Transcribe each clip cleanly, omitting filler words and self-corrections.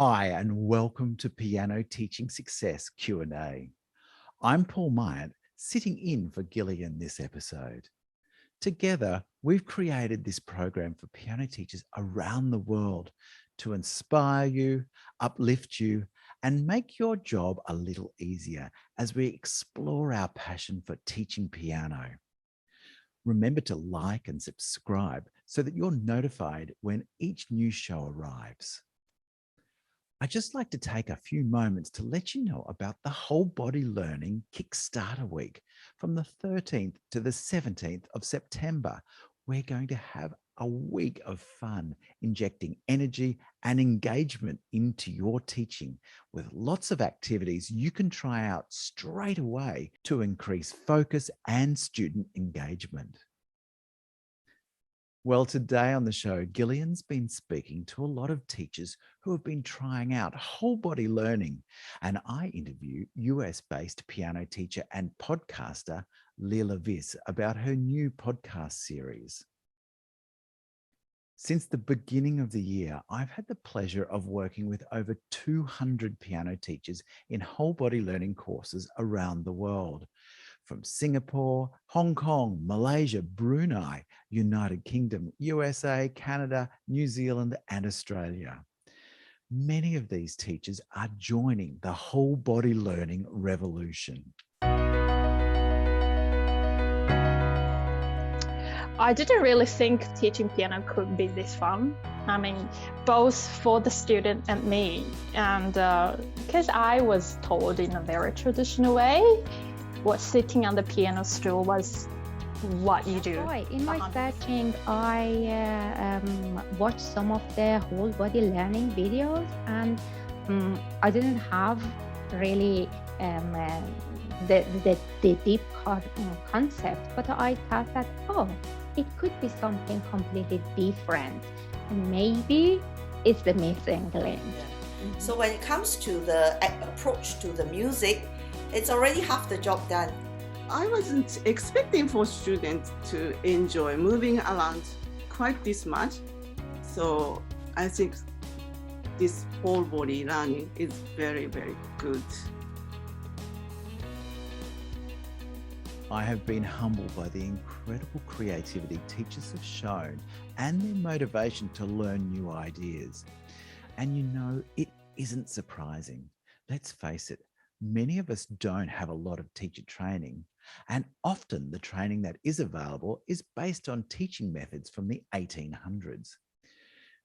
Hi, and welcome to Piano Teaching Success Q&A. I'm Paul Myatt, sitting in for Gillian this episode. Together, we've created this program for piano teachers around the world to inspire you, uplift you, and make your job a little easier as we explore our passion for teaching piano. Remember to like and subscribe so that you're notified when each new show arrives. I'd just like to take a few moments to let you know about the Whole Body Learning Kickstarter week from the 13th to the 17th of September. We're going to have a week of fun, injecting energy and engagement into your teaching with lots of activities you can try out straight away to increase focus and student engagement. Well, today on the show, Gillian's been speaking to a lot of teachers who have been trying out whole body learning, and I interview US-based piano teacher and podcaster Leila Viss about her new podcast series. Since the beginning of the year, I've had the pleasure of working with over 200 piano teachers in whole body learning courses around the world. From Singapore, Hong Kong, Malaysia, Brunei, United Kingdom, USA, Canada, New Zealand, and Australia. Many of these teachers are joining the whole body learning revolution. I didn't really think teaching piano could be this fun. I mean, both for the student and me. And because I was told in a very traditional way, what sitting on the piano stool was what you do. Right. In my searching, I watched some of the whole body learning videos, and I didn't have really the deep concept, but I thought that, it could be something completely different. And maybe it's the missing link. So when it comes to the approach to the music, it's already half the job done. I wasn't expecting for students to enjoy moving around quite this much. So I think this whole body learning is very, very good. I have been humbled by the incredible creativity teachers have shown and their motivation to learn new ideas. And you know, it isn't surprising. Let's face it, many of us don't have a lot of teacher training, and often the training that is available is based on teaching methods from the 1800s.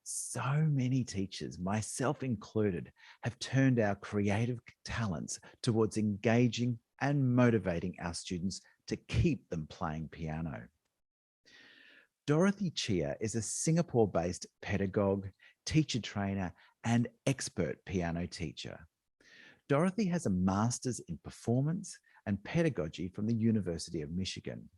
So many teachers, myself included, have turned our creative talents towards engaging and motivating our students to keep them playing piano. Dorothy Chia is a Singapore-based pedagogue, teacher trainer, and expert piano teacher. Dorothy has a master's in performance and pedagogy from the University of Michigan.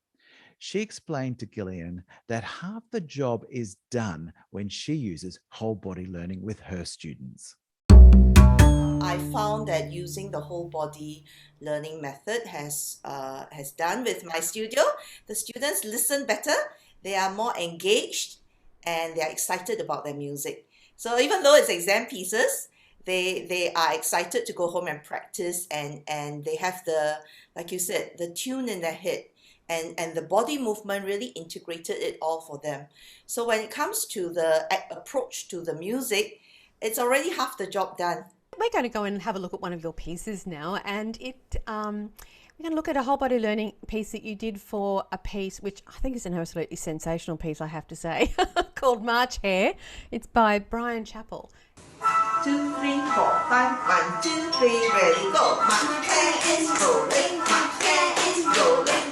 She explained to Gillian that half the job is done when she uses whole body learning with her students. I found that using the whole body learning method has done with my studio. The students listen better, they are more engaged, and they are excited about their music. So even though it's exam pieces, they are excited to go home and practice, and they have the, like you said, the tune in their head, and the body movement really integrated it all for them. So when it comes to the approach to the music, it's already half the job done. We're going to go and have a look at one of your pieces now, and we're going to look at a whole body learning piece that you did for a piece which I think is an absolutely sensational piece, I have to say, called March Hare. It's by Brian Chappell. 2, 3, 4, 5, 1, 2, 3, ready, go. My hair is rolling, my hair is rolling,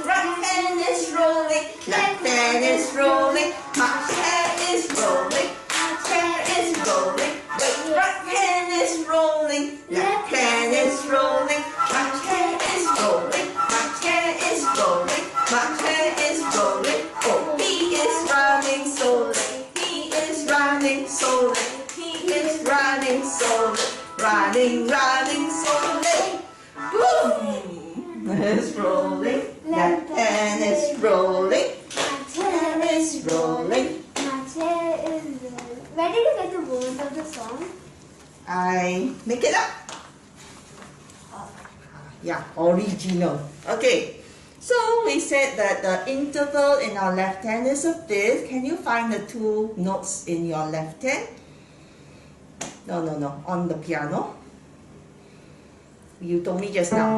right hand is rolling, left hand is rolling, my hair is rolling, my hair is rolling, right hand is rolling, left hand is rolling, my hair is rolling, my hair is rolling, my hair is rolling. Oh, he is running slowly, he is running slowly. Running slowly, running slowly. Boom! It's rolling. Left hand is rolling. My hair is rolling. My hair is rolling. Where did you get the words of the song? I make it up. Yeah, original. Okay, so we said that the interval in our left hand is a fifth. Can you find the two notes in your left hand? No, on the piano. You told me just now.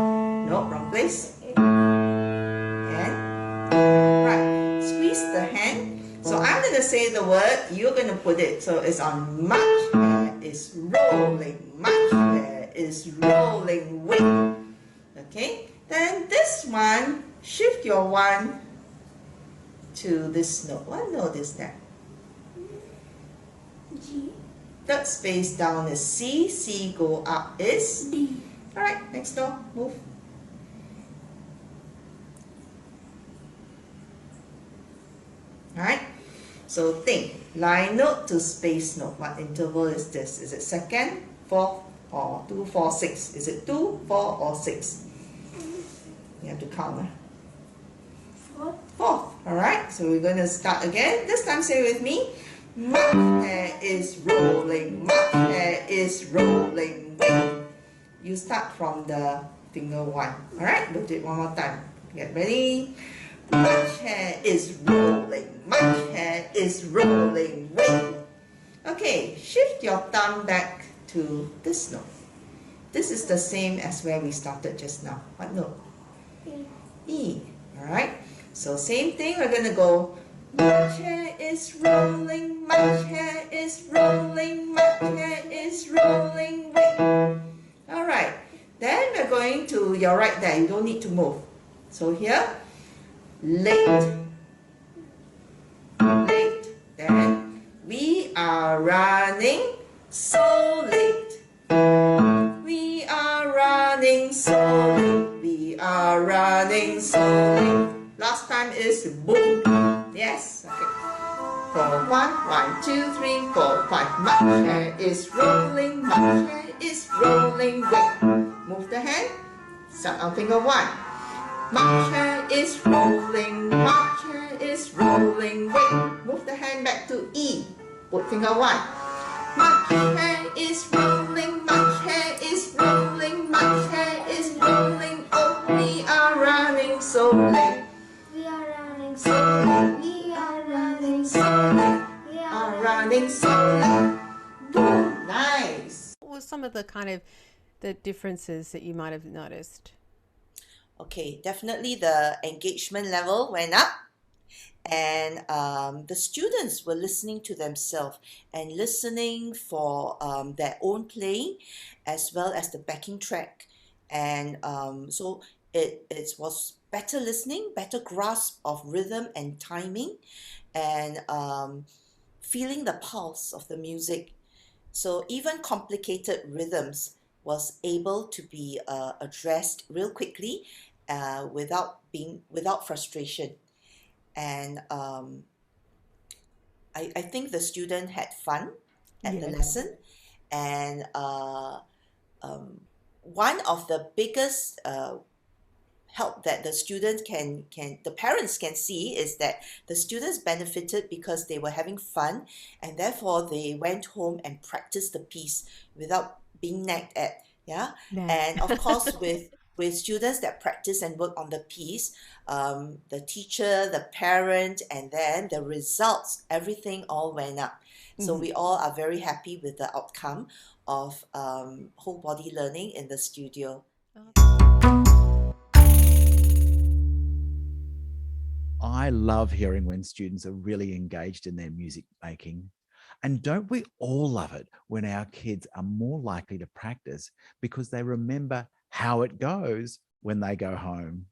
No, wrong place. And right, squeeze the hand. So I'm going to say the word, you're going to put it. So it's on march, hair is rolling, march, hair is rolling, wait. Okay, then this one, shift your one to this note. What note is that? G. Third space down is C. C go up is D. Alright, next door, move. Alright, so think, line note to space note. What interval is this? Is it second, fourth, or 2, 4, 6? Is it 2, 4, or 6? You have to count. Fourth. Alright, so we're going to start again. This time say with me. March, hair is rolling, march, hair is rolling, wait. You start from the finger 1. Alright, we'll do it one more time. Get ready. March, hair is rolling, march, hair is rolling, wait. Okay, shift your thumb back to this note. This is the same as where we started just now. What note? E. Alright, so same thing, we're going to go march, hair is rolling, march, hair is rolling, march, hair is rolling, wait. Alright, then we're going to your right there, you don't need to move. So here, late, then we are running so late. We are running so late. We are running so late. Last time is boom. Yes. Okay. 4, 1, 1, 2, 3, 4, 5. March, hair is rolling. March, hair is rolling. Wait. Move the hand. Start on finger 1. March, hair is rolling. March, hair is rolling. Wait. Move the hand back to E. Put finger 1. March, hair is rolling. March, hair is rolling. March, hair is rolling. Oh, we are running so late. We are running So late. We are running So late. We Are running so late. Boom. Nice. What were some of the kind of the differences that you might have noticed? Okay, definitely the engagement level went up, and the students were listening to themselves and listening for their own playing as well as the backing track, and so it was better listening, better grasp of rhythm and timing, and feeling the pulse of the music. So even complicated rhythms was able to be addressed real quickly without frustration. And I think the student had fun at the lesson, and one of the biggest help that the students the parents can see is that the students benefited because they were having fun, and therefore they went home and practiced the piece without being nagged at. And of course with students that practice and work on the piece, the teacher, the parent, and then the results, everything all went up. So we all are very happy with the outcome of whole body learning in the studio. I love hearing when students are really engaged in their music making. And don't we all love it when our kids are more likely to practice because they remember how it goes when they go home?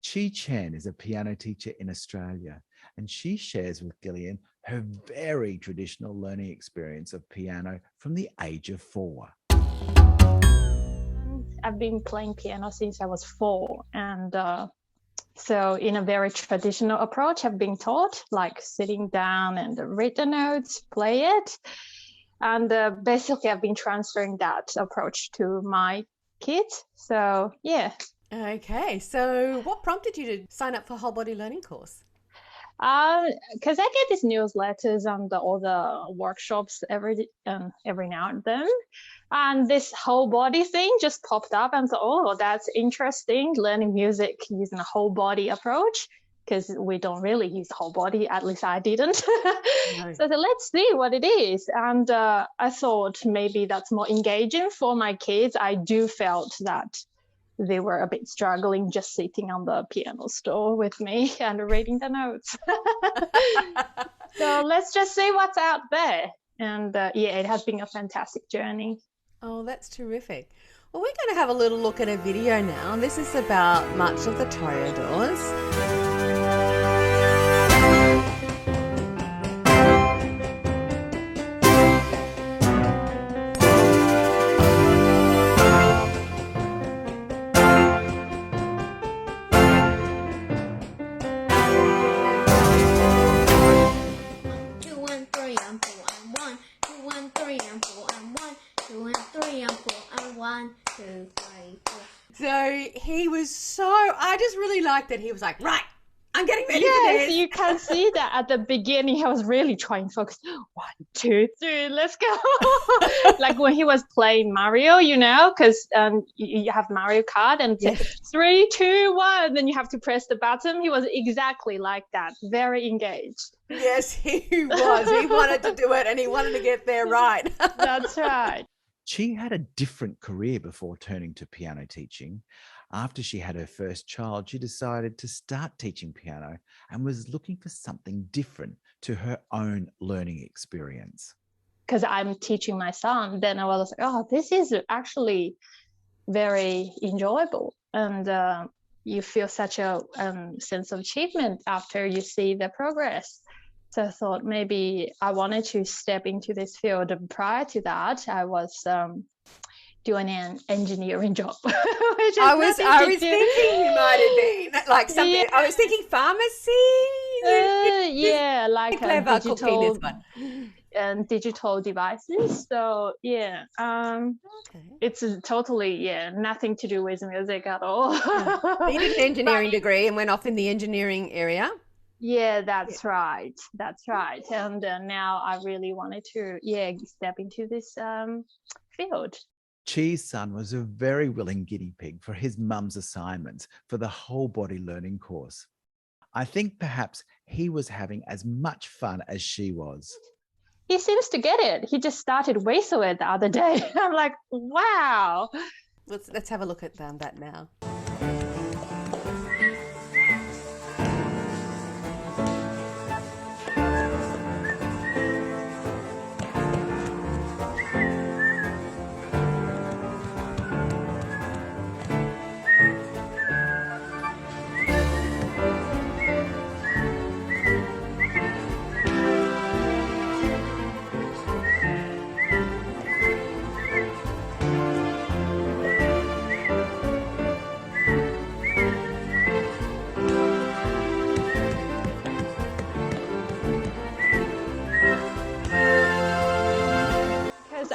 Chen is a piano teacher in Australia, and she shares with Gillian her very traditional learning experience of piano from the age of 4. I've been playing piano since I was 4, and so in a very traditional approach, I've been taught, like sitting down and read the notes, play it. And basically, I've been transferring that approach to my kids. So, yeah. Okay, so what prompted you to sign up for whole body learning course? Because I get these newsletters and all the workshops every now and then, and this whole body thing just popped up, and thought, oh, that's interesting. Learning music using a whole body approach, because we don't really use the whole body. At least I didn't. No. So I said, let's see what it is, and I thought maybe that's more engaging for my kids. I do felt that they were a bit struggling just sitting on the piano stool with me and reading the notes. So let's just see what's out there. And it has been a fantastic journey. Oh, that's terrific. Well, we're going to have a little look at a video now. This is about March of the Toreadors. So he was I just really liked that he was like, right, I'm getting ready for Yes, this. you can see that at the beginning, I was really trying to focus. 1, 2, 3, let's go. Like when he was playing Mario, because you have Mario Kart and Yes. 3, 2, 1, then you have to press the button. He was exactly like that, very engaged. Yes, he was. He wanted to do it and he wanted to get there right. That's right. She had a different career before turning to piano teaching. After she had her first child, she decided to start teaching piano and was looking for something different to her own learning experience. Because I'm teaching my son, then I was like, oh, this is actually very enjoyable. And you feel such a sense of achievement after you see the progress. So I thought maybe I wanted to step into this field. And prior to that, I was doing an engineering job. I was thinking you might have been like something. Yeah. I was thinking pharmacy. Like Clever cooking this one. and digital devices. So Okay. it's totally nothing to do with music at all. So you did an engineering degree and went off in the engineering area. Yeah, that's right. That's right. And now I really wanted to step into this field. Chi's son was a very willing guinea pig for his mum's assignments for the whole body learning course. I think perhaps he was having as much fun as she was. He seems to get it. He just started whistling the other day. I'm like, wow. Let's have a look at that now.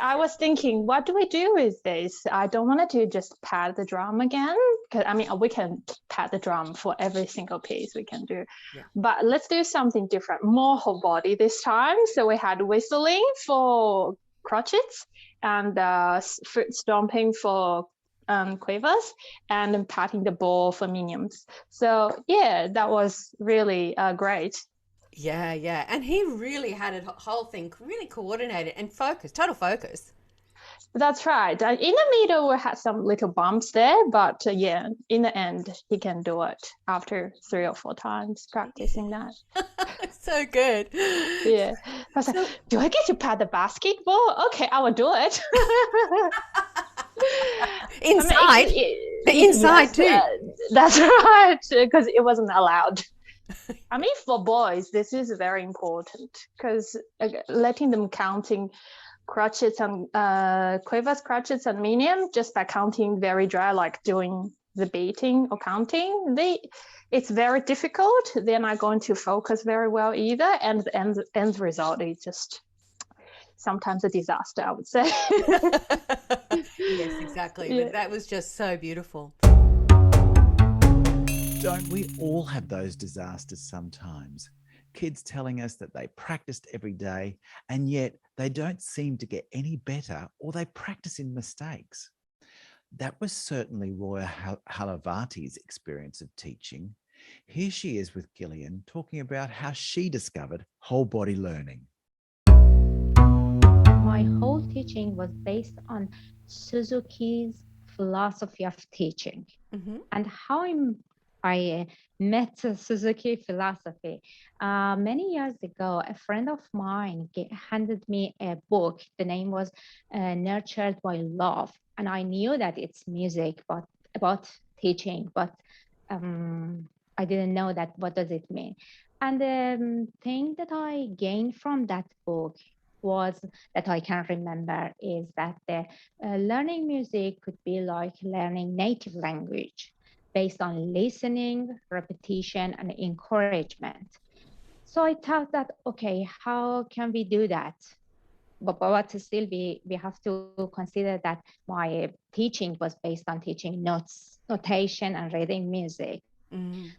I was thinking, what do we do with this? I don't want to just pad the drum again. Because we can pad the drum for every single piece we can do. Yeah. But let's do something different, more whole body this time. So we had whistling for crotchets and foot stomping for quavers and patting the ball for minions. So that was really great. Yeah. And he really had a whole thing really coordinated and focused, total focus. That's right. In the middle, we had some little bumps there, but in the end, he can do it after 3 or 4 times practicing that. So good. Yeah. I was like, do I get to pat the basketball? Okay, I will do it. Inside? Inside too. That's right, because it wasn't allowed. For boys, this is very important because letting them counting crotchets and quavers, crotchets and minion just by counting very dry, like doing the beating or counting, it's very difficult. They're not going to focus very well either, and the end result is just sometimes a disaster, I would say. Yes, exactly. Yeah. But that was just so beautiful. Don't we all have those disasters sometimes? Kids telling us that they practiced every day and yet they don't seem to get any better or they practice in mistakes. That was certainly Roya Halavati's experience of teaching. Here she is with Gillian talking about how she discovered whole body learning. My whole teaching was based on Suzuki's philosophy of teaching. And how I met Suzuki philosophy. Many years ago, a friend of mine handed me a book. The name was Nurtured by Love. And I knew that it's music, but about teaching, but I didn't know that what does it mean. And the thing that I gained from that book was that I can remember is that learning music could be like learning native language based on listening, repetition, and encouragement. So I thought that, okay, how can we do that? But still we have to consider that my teaching was based on teaching notes, notation, and reading music.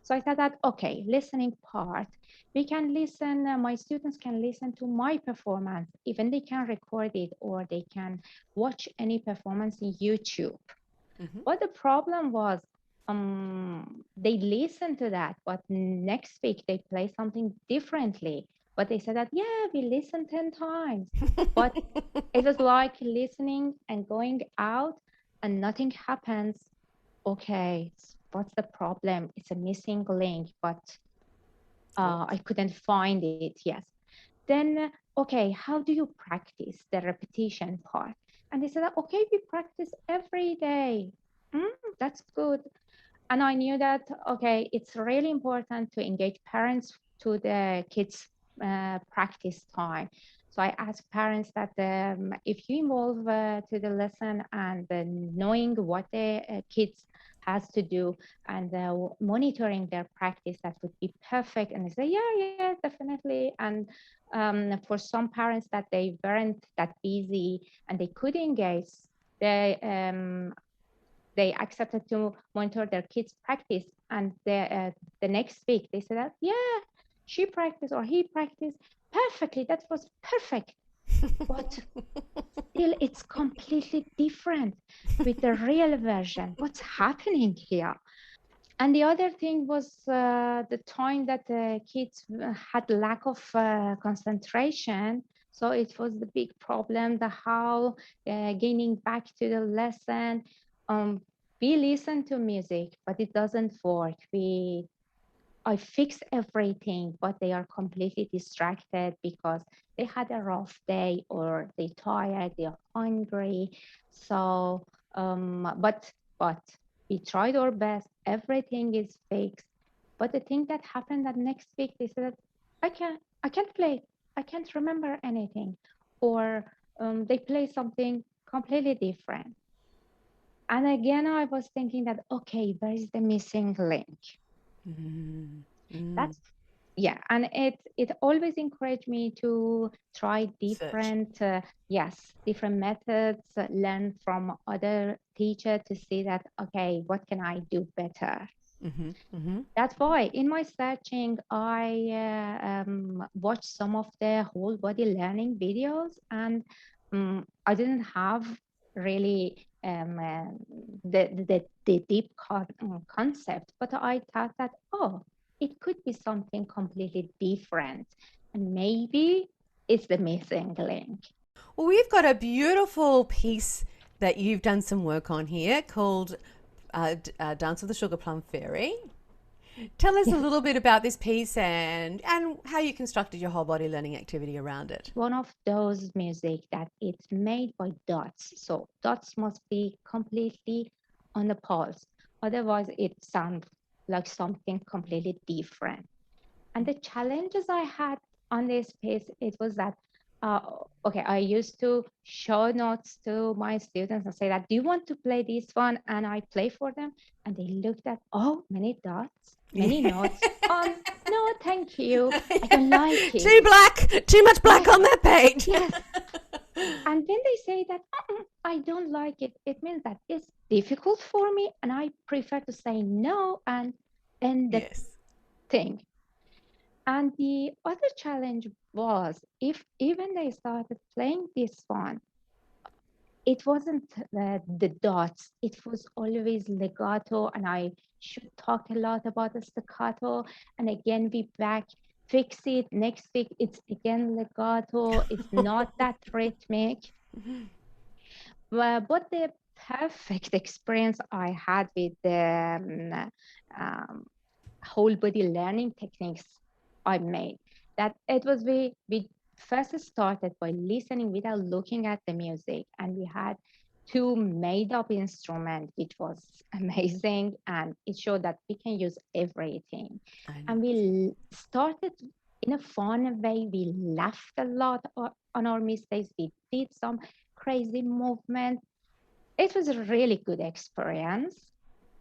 So I thought that, okay, listening part, we can listen, my students can listen to my performance, even they can record it or they can watch any performance in YouTube. But the problem was they listened to that, but next week they play something differently. But they said that, yeah, we listened 10 times. But it was like listening and going out and nothing happens. Okay, what's the problem? It's a missing link, but I couldn't find it. Yes. Then, okay, how do you practice the repetition part? And they said, okay, we practice every day. That's good. And I knew that, okay, it's really important to engage parents to the kids' practice time. So I asked parents that if you involve to the lesson and knowing what the kids has to do and monitoring their practice, that would be perfect. And they say, yeah, definitely. And for some parents that they weren't that busy and they could engage, they accepted to monitor their kids' practice. And the next week they said that, yeah, she practiced or he practiced perfectly. That was perfect. But still, it's completely different with the real version. What's happening here? And the other thing was the time that the kids had lack of concentration. So it was the big problem, the how gaining back to the lesson. We listen to music, but it doesn't work. I fix everything, but they are completely distracted because they had a rough day or they tired, they are hungry. So, but we tried our best. Everything is fixed. But the thing that happened that next week, they said, I can't play. I can't remember anything. Or they play something completely different. And again, I was thinking that, okay, where is the missing link? That's, yeah. And it always encouraged me to try different, different methods, learn from other teachers to see that, okay, what can I do better? That's why in my searching, I watched some of the whole body learning videos, and I didn't have really the deep concept, but I thought that, oh, it could be something completely different, and maybe it's the missing link. Well, we've got a beautiful piece that you've done some work on here called Dance of the Sugar Plum Fairy. Tell us a little bit about this piece and how you constructed your whole body learning activity around it. One of those music that it's made by dots. So dots must be completely on the pulse. Otherwise, it sounds like something completely different. And the challenges I had on this piece, it was that, okay, I used to show notes to my students and say that, do you want to play this one? And I play for them. And they looked at, oh, many dots, many notes. No, thank you. I don't like it. Too much black on that page. Yes. And when they say that, I don't like it, it means that it's difficult for me and I prefer to say no and end the thing. And the other challenge was if even they started playing this one, it wasn't the dots, it was always legato, and I should talk a lot about the staccato. And again, we back fix it. Next week, it's again legato. It's not that rhythmic. But the perfect experience I had with the whole body learning techniques I made, that it was we first started by listening without looking at the music, and we had two made up instruments, which was amazing, and it showed that we can use everything. And we started in a fun way. We laughed a lot on our mistakes. We did some crazy movement. It was a really good experience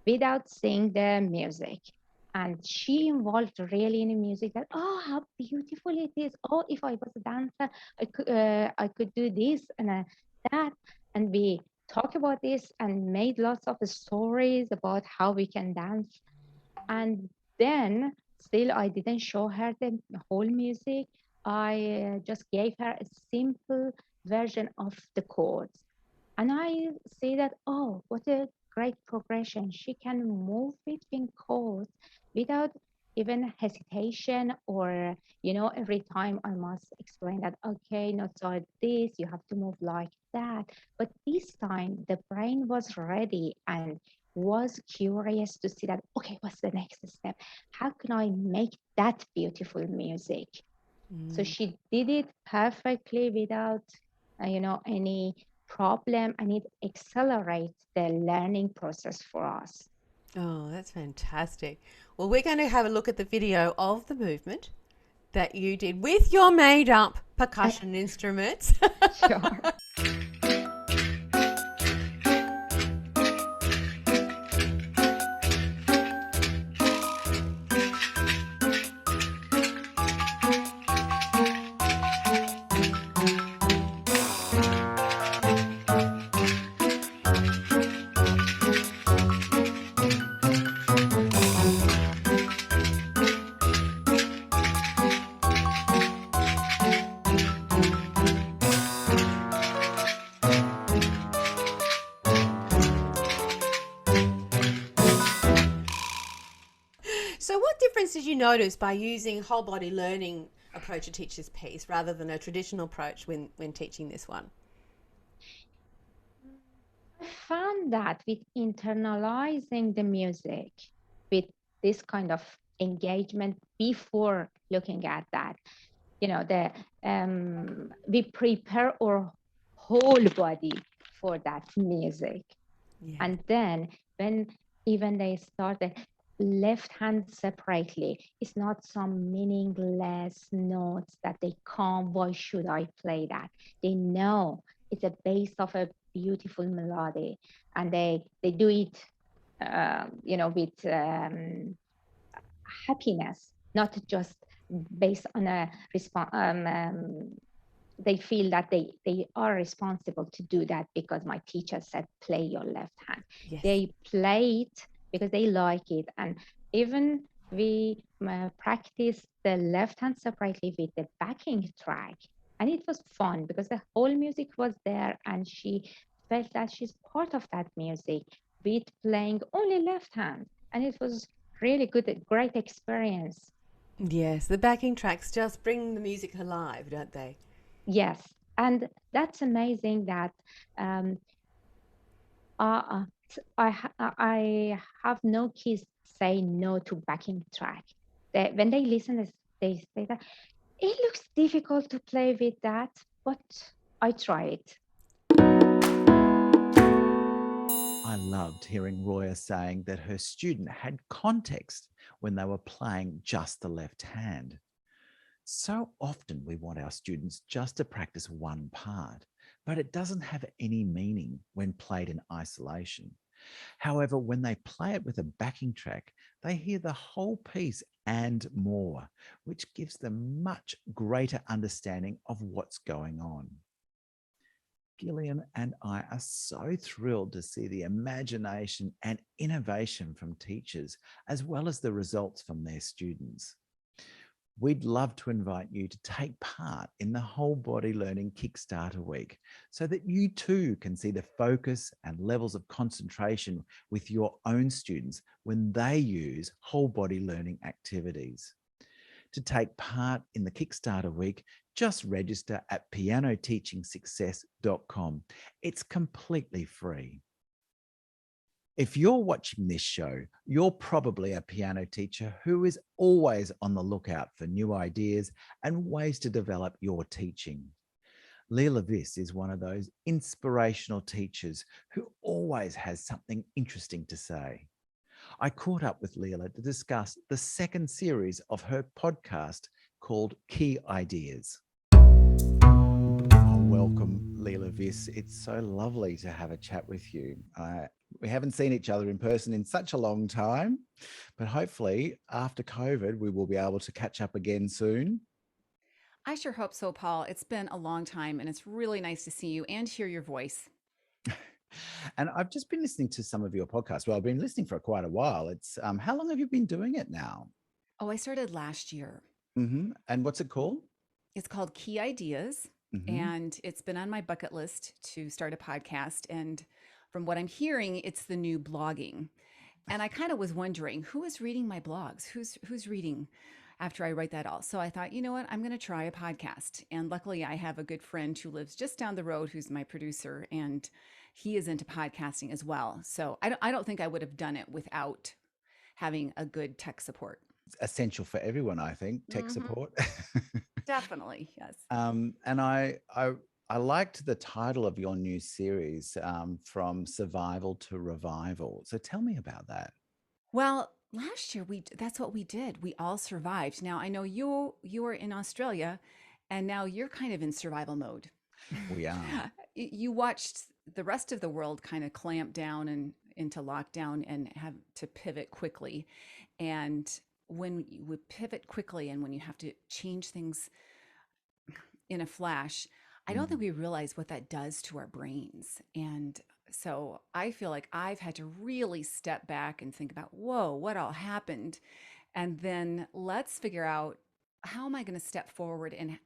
without seeing the music. And she involved really in the music, that, oh, how beautiful it is. Oh, if I was a dancer, I could do this and that. And we talked about this and made lots of stories about how we can dance. And then still, I didn't show her the whole music. I just gave her a simple version of the chords. And I see that, oh, what a great progression. She can move between chords without even hesitation, or, every time I must explain that, okay, notes are this, you have to move like that. But this time the brain was ready and was curious to see that, okay, what's the next step? How can I make that beautiful music? So she did it perfectly without, any problem, and it accelerates the learning process for us. Oh, that's fantastic. Well, we're going to have a look at the video of the movement that you did with your made up percussion instruments. Sure. So what difference did you notice by using whole body learning approach to teach this piece rather than a traditional approach when teaching this one? I found that with internalizing the music, with this kind of engagement before looking at that, we prepare our whole body for that music. Yeah. And then when even they start the left hand separately, it's not some meaningless notes that they come, why should I play that? They know it's a base of a beautiful melody, and they do it with happiness, not just based on a response. They feel that they are responsible to do that because my teacher said play your left hand. Yes. They play it because they like it. And even we practice the left hand separately with the backing track, and it was fun because the whole music was there, and she felt that she's part of that music with playing only left hand, and it was really good, a great experience. Yes, the backing tracks just bring the music alive, don't they? Yes, and that's amazing that I have no kids say no to backing track. When they listen, they say that it looks difficult to play with that, but I try it. I loved hearing Roya saying that her student had context when they were playing just the left hand. So often we want our students just to practice one part, but it doesn't have any meaning when played in isolation. However, when they play it with a backing track, they hear the whole piece and more, which gives them much greater understanding of what's going on. Gillian and I are so thrilled to see the imagination and innovation from teachers, as well as the results from their students. we'd love to invite you to take part in the Whole Body Learning Kickstarter week so that you too can see the focus and levels of concentration with your own students when they use whole body learning activities. To take part in the Kickstarter week, just register at pianoteachingsuccess.com. It's completely free. If you're watching this show, you're probably a piano teacher who is always on the lookout for new ideas and ways to develop your teaching. Leila Viss is one of those inspirational teachers who always has something interesting to say. I caught up with Leila to discuss the second series of her podcast called Key Ideas. Welcome, Leila Viss. It's so lovely to have a chat with you. We haven't seen each other in person in such a long time, but hopefully after COVID, we will be able to catch up again soon. I sure hope so, Paul. It's been a long time and it's really nice to see you and hear your voice. And I've just been listening to some of your podcasts. Well, I've been listening for quite a while. It's how long have you been doing it now? Oh, I started last year. Mm-hmm. And what's it called? It's called Key Ideas. Mm-hmm. And it's been on my bucket list to start a podcast. And from what I'm hearing, it's the new blogging. And I kind of was wondering, who is reading my blogs? Who's reading after I write that all? So I thought, you know what, I'm going to try a podcast. And luckily I have a good friend who lives just down the road, who's my producer, and he is into podcasting as well. So I don't think I would have done it without having a good tech support. It's essential for everyone, I think, tech support. Definitely, yes. And I liked the title of your new series, From Survival to Revival. So tell me about that. Well, last year that's what we did. We all survived. Now I know you are in Australia, and now you're kind of in survival mode. We are. You watched the rest of the world kind of clamp down and into lockdown and have to pivot quickly. And when you would pivot quickly and when you have to change things in a flash, I don't think we realize what that does to our brains. And so I feel like I've had to really step back and think about, whoa, what all happened? And then let's figure out, how am I going to step forward, and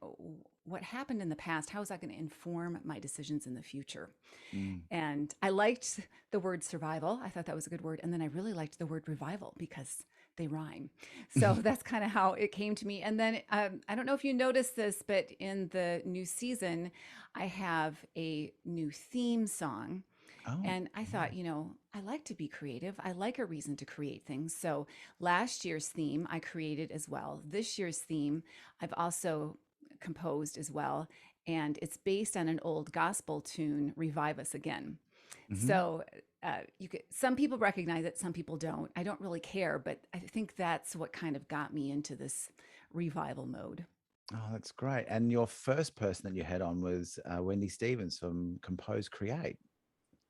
what happened in the past? How is that going to inform my decisions in the future? And I liked the word survival. I thought that was a good word. And then I really liked the word revival because they rhyme. So that's kind of how it came to me. And then I don't know if you noticed this, but in the new season, I have a new theme song. Oh, and I thought, you know, I like to be creative. I like a reason to create things. So last year's theme I created as well. This year's theme I've also composed as well. And it's based on an old gospel tune, Revive Us Again. So some people recognize it, some people don't. I don't really care, but I think that's what kind of got me into this revival mode. Oh, that's great. And your first person that you had on was Wendy Stevens from Compose Create.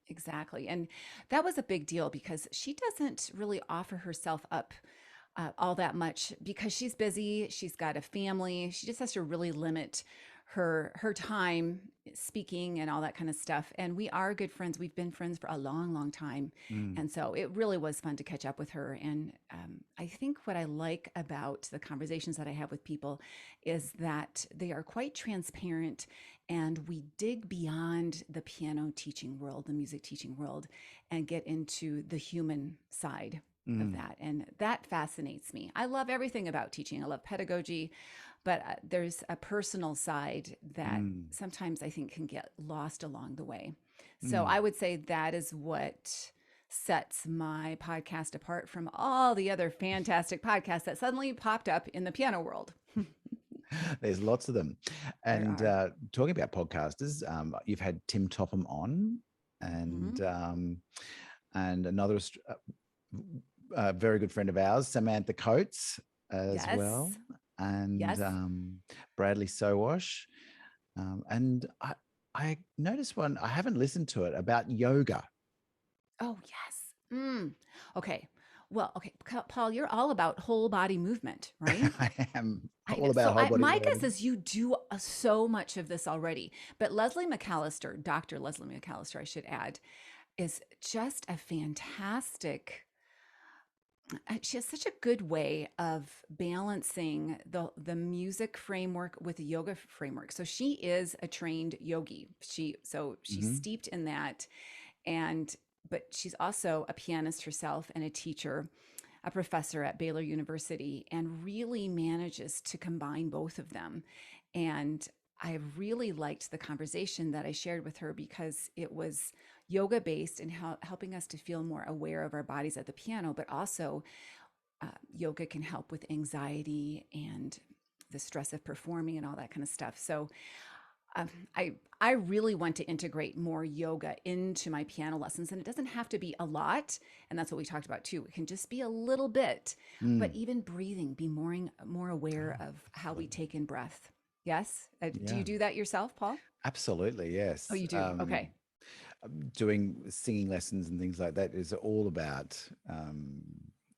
Exactly. And that was a big deal because she doesn't really offer herself up all that much because she's busy. She's got a family. She just has to really limit her time speaking and all that kind of stuff. And we are good friends. We've been friends for a long, long time. And so it really was fun to catch up with her. And I think what I like about the conversations that I have with people is that they are quite transparent, and we dig beyond the piano teaching world, the music teaching world, and get into the human side of that. And that fascinates me. I love everything about teaching. I love pedagogy, but there's a personal side that sometimes I think can get lost along the way. So I would say that is what sets my podcast apart from all the other fantastic podcasts that suddenly popped up in the piano world. There's lots of them. And talking about podcasters, you've had Tim Topham on, and another very good friend of ours, Samantha Coates, as well, and Bradley Sowash. And I noticed one, I haven't listened to it, about yoga. Oh, yes. Okay. Well, okay, Paul, you're all about whole body movement, right? I am all about whole body my movement. guess is you do so much of this already. But Leslie McAllister, Dr. Leslie McAllister, I should add, is just a fantastic she has such a good way of balancing the music framework with the yoga framework. So she is a trained yogi. She's steeped in that, but she's also a pianist herself and a teacher, a professor at Baylor University, and really manages to combine both of them. And I really liked the conversation that I shared with her because it was yoga based and helping us to feel more aware of our bodies at the piano, but also yoga can help with anxiety and the stress of performing and all that kind of stuff. So I really want to integrate more yoga into my piano lessons, and it doesn't have to be a lot. And that's what we talked about too. It can just be a little bit, but even breathing, be more aware of how we take in breath. Yes. Do you do that yourself, Paul? Absolutely, yes. Oh, you do? Okay. Doing singing lessons and things like that is all about,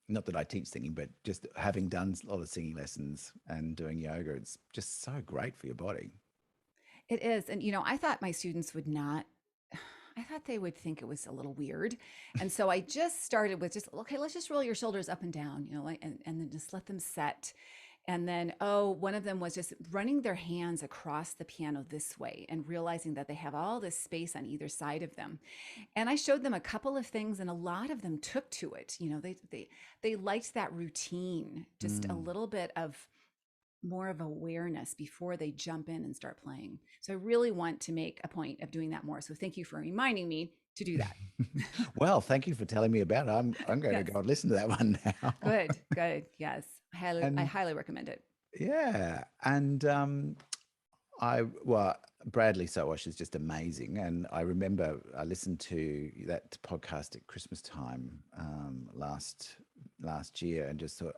not that I teach singing, but just having done a lot of singing lessons and doing yoga. It's just so great for your body. It is. And, I thought my students would not, I thought they would think it was a little weird. And so I just started with okay, let's just roll your shoulders up and down, and then just let them set. And then, one of them was just running their hands across the piano this way and realizing that they have all this space on either side of them. And I showed them a couple of things, and a lot of them took to it. They liked that routine, just a little bit of more of awareness before they jump in and start playing. So I really want to make a point of doing that more. So thank you for reminding me to do that. Well, thank you for telling me about it. I'm going to go and listen to that one now. Good. Yes. I highly recommend it. Yeah. And Bradley Sowash is just amazing. And I remember I listened to that podcast at Christmas time last year and just thought,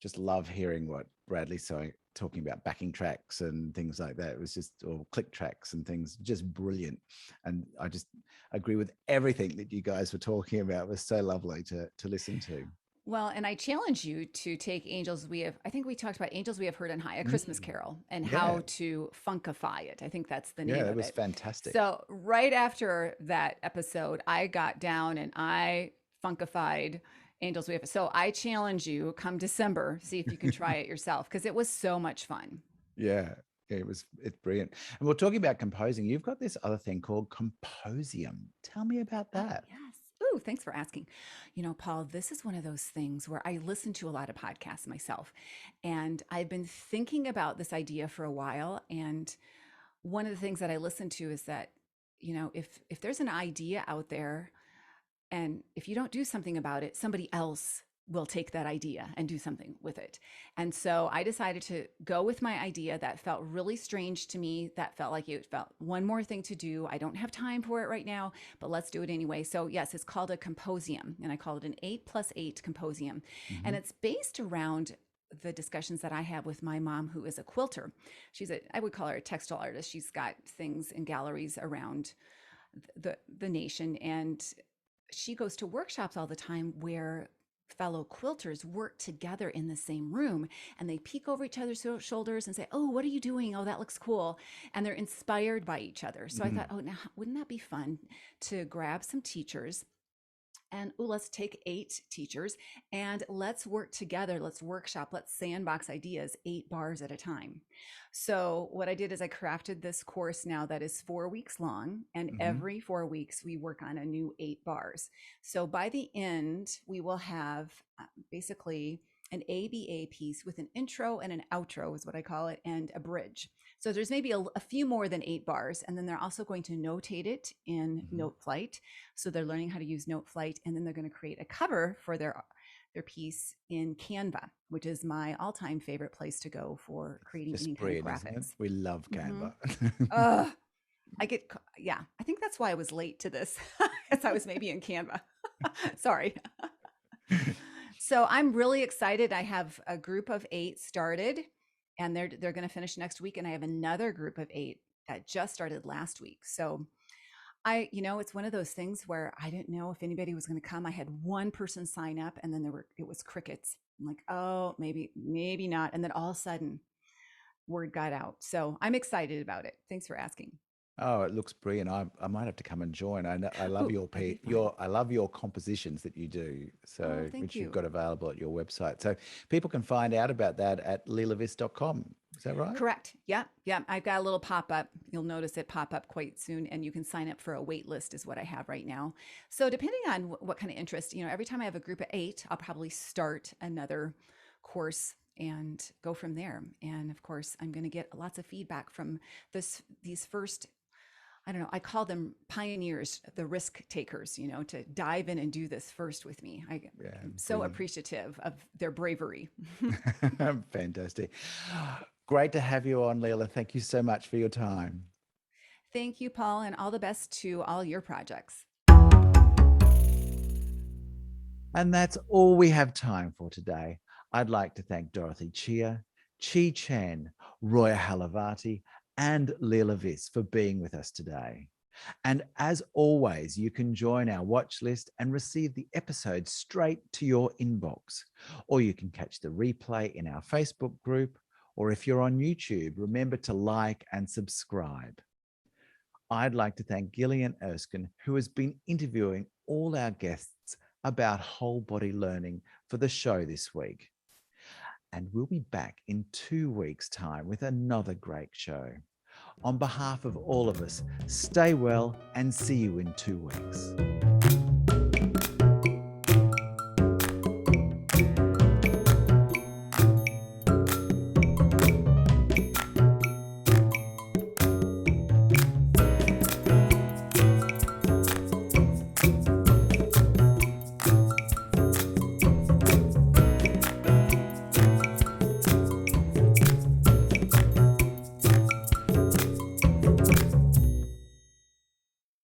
just love hearing what Bradley's talking about, backing tracks and things like that. It was or click tracks and things, just brilliant. And I just agree with everything that you guys were talking about. It was so lovely to listen to. Well, and I challenge you to take I think we talked about Angels We Have Heard on High, a Christmas carol, and how to funkify it. I think that's the name of it. Yeah, it was fantastic. So right after that episode, I got down and I funkified Angels We Have. So I challenge you, come December, see if you can try it yourself, because it was so much fun. Yeah, it's brilliant. And we're talking about composing. You've got this other thing called Composium. Tell me about that. Yes. Ooh, thanks for asking. Paul, this is one of those things where I listen to a lot of podcasts myself, and I've been thinking about this idea for a while. And one of the things that I listen to is that, if there's an idea out there, and if you don't do something about it, somebody else will take that idea and do something with it. And so I decided to go with my idea that felt really strange to me, that felt like it felt one more thing to do. I don't have time for it right now, but let's do it anyway. So yes, it's called a composium, and I call it an 8+8 composium. And it's based around the discussions that I have with my mom, who is a quilter. I would call her a textile artist. She's got things in galleries around the nation, and she goes to workshops all the time where fellow quilters work together in the same room, and they peek over each other's shoulders and say, "Oh, what are you doing? Oh, that looks cool." And they're inspired by each other. So I thought, now wouldn't that be fun to grab some teachers and let's take 8 teachers and let's work together. Let's workshop, let's sandbox ideas 8 bars at a time. So what I did is I crafted this course now that is 4 weeks long, and every 4 weeks we work on a new 8 bars. So by the end, we will have basically an ABA piece with an intro and an outro is what I call it, and a bridge. So there's maybe a few more than 8 bars, and then they're also going to notate it in Noteflight. So they're learning how to use Noteflight, and then they're going to create a cover for their piece in Canva, which is my all-time favorite place to go for creating any kind of graphics. We love Canva. I think that's why I was late to this, because I was maybe in Canva. Sorry. So I'm really excited. I have a group of 8 started, and they're going to finish next week. And I have another group of 8 that just started last week. So it's one of those things where I didn't know if anybody was going to come. I had one person sign up, and then it was crickets. I'm like, oh, maybe not. And then all of a sudden word got out. So I'm excited about it. Thanks for asking. Oh, it looks brilliant. I might have to come and join. I love Ooh, your that'd be your I love your compositions that you do. So thank which you've you. got available at your website. So people can find out about that at leilaviss.com. Is that right? Correct. Yeah. Yeah. I've got a little pop up. You'll notice it pop up quite soon, and you can sign up for a wait list, is what I have right now. So, depending on what kind of interest, every time I have a group of 8, I'll probably start another course and go from there. And of course, I'm going to get lots of feedback from these first, I don't know, I call them pioneers, the risk takers, to dive in and do this first with me. Yeah, I'm so brilliant. appreciative of their bravery. Fantastic. Great to have you on, Leila. Thank you so much for your time. Thank you, Paul, and all the best to all your projects. And that's all we have time for today. I'd like to thank Dorothy Chia, Chen, Roya Halavati, and Leila Viss for being with us today. And as always, you can join our watch list and receive the episode straight to your inbox. Or you can catch the replay in our Facebook group. Or if you're on YouTube, remember to like and subscribe. I'd like to thank Gillian Erskine, who has been interviewing all our guests about whole body learning for the show this week. And we'll be back in 2 weeks' time with another great show. On behalf of all of us, stay well and see you in 2 weeks.